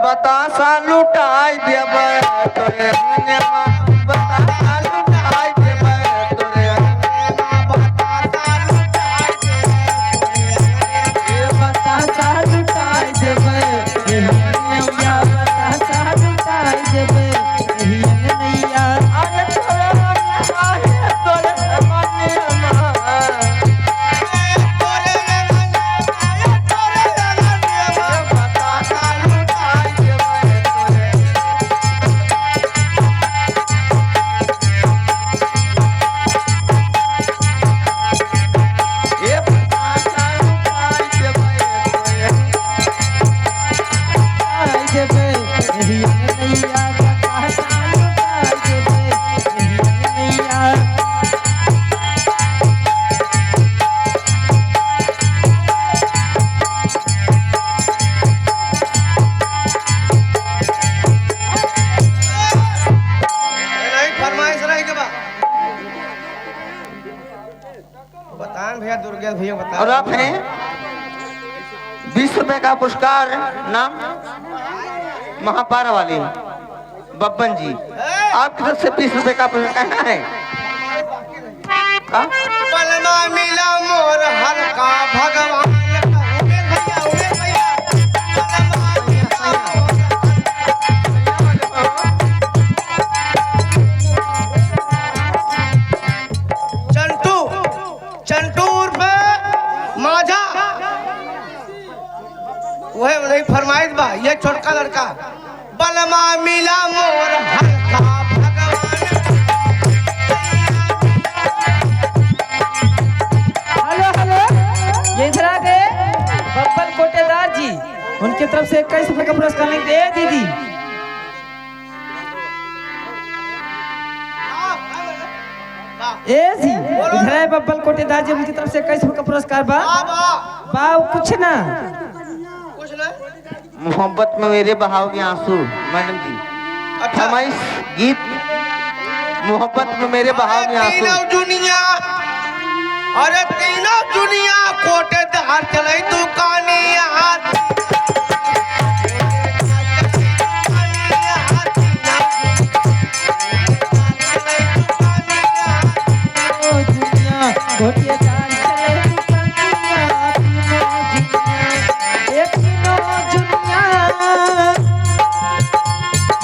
बतासा लुटाई देबे तोरे अंगने में बतासा लुटाई देबे तोरे अंगने में बतासा लुटाई देबे बतासा लुटाई देबे नैया बतासा लुटाई देबे नैया अरे तोरे आहे तोरे अंगने में तोरे अंगने में बतासा लुटाई देबे तोरे ए बतासा लुटाई देबे लुटाई देबे नैया बतासा लुटाई देबे नैया नहीं फरमाइश रही के बा बताएं भैया दुर्गेश भैया बता और आप हैं 20 रुपए का पुरस्कार नाम महापारा वाले बब्बन जी आपकी तरफ से 20 रुपए का पुरस्कार कहना है का? बलमा मिला मोर हल्का भगवान भैया उड़े भैया बलमा मिला चंटू चंटू उर्फ माझा वह नहीं फरमाइश बा ये छोटका लड़का बलमा मिला मोर हल्का भगवान हेलो हेलो ये इधर आ गए बब्बन कोटेदार जी उनकी तरफ से 21 रुपए का पुरस्कार लेंगे दीदी ए जी इधर है बब्बन कोटेदार जी उनकी तरफ से 21 रुपए का पुरस्कार बा बा कुछ ना कुछ नहीं मोहब्बत में मेरे बहाओगे आंसू मैडम जी अच्छा फरमाइश गीत मोहब्बत में मेरे बहाओगे आंसू तीनों दुनिया अरे तीनों दुनिया कोटेदार चले तू कानिया ओ दुनिया कोटेदार चले दुनिया एक तीनों दुनिया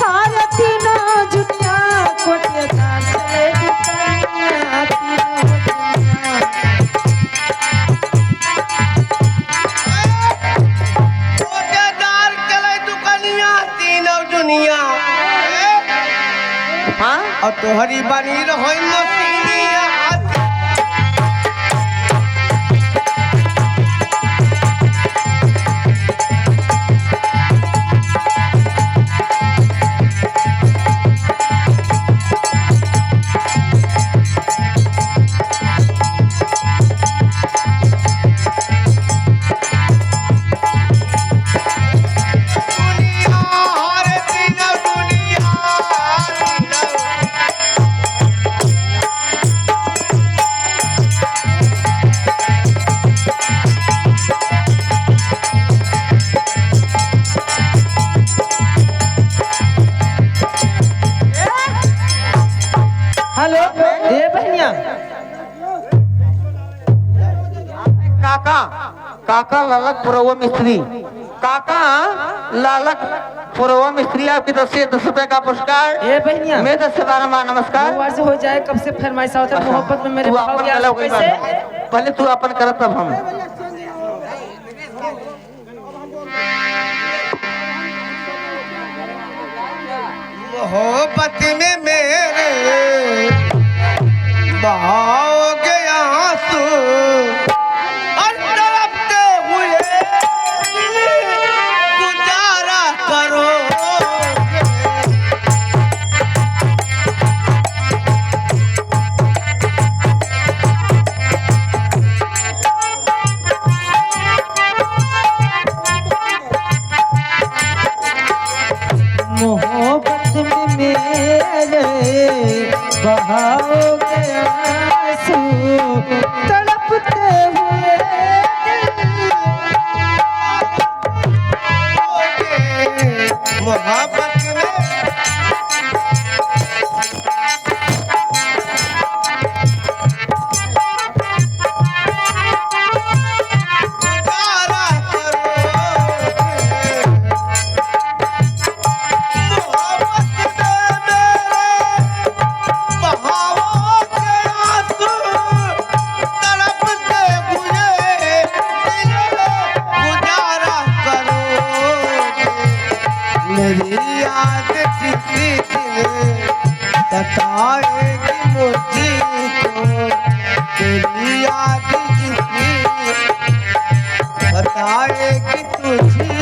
सारे तीनों दुनिया कोटेदार चले दुनिया तीनों दुनिया कोटेदार चले तू कानिया तीनों दुनिया हाँ और तोहरी बनी रहो मसीनिया दुनिया हरे तीनों दुनिया हेलो ए बहनिया काका काका लालक पुरवा मिस्त्री काका लालक पुरवा मिस्त्री आपकी तरफ से 10 रुपए का पुरस्कार ए बहनिया मैं 10 से 12 मां नमस्कार दो बार से हो जाए कब से फरमाइश होता है मोहब्बत में मेरे तू भाव अपन यार कला कोई बात कैसे नहीं। पहले तू अपन कर तब हम मोहब्बत में मेरे बहाओगे आंसू और तड़पते हुए गुजारा करो मोहब्बत में मेरे बहाओगे आंसू तड़पते मोहब्बत में गुजारा करोगे। मोहब्बत में मेरे बहावों के आंसू तड़पते हुए दिल गुजारा करोगे। मेरी याद किसी दिन सताएगी मुझको, तेरी याद किसी सताएगी तुझी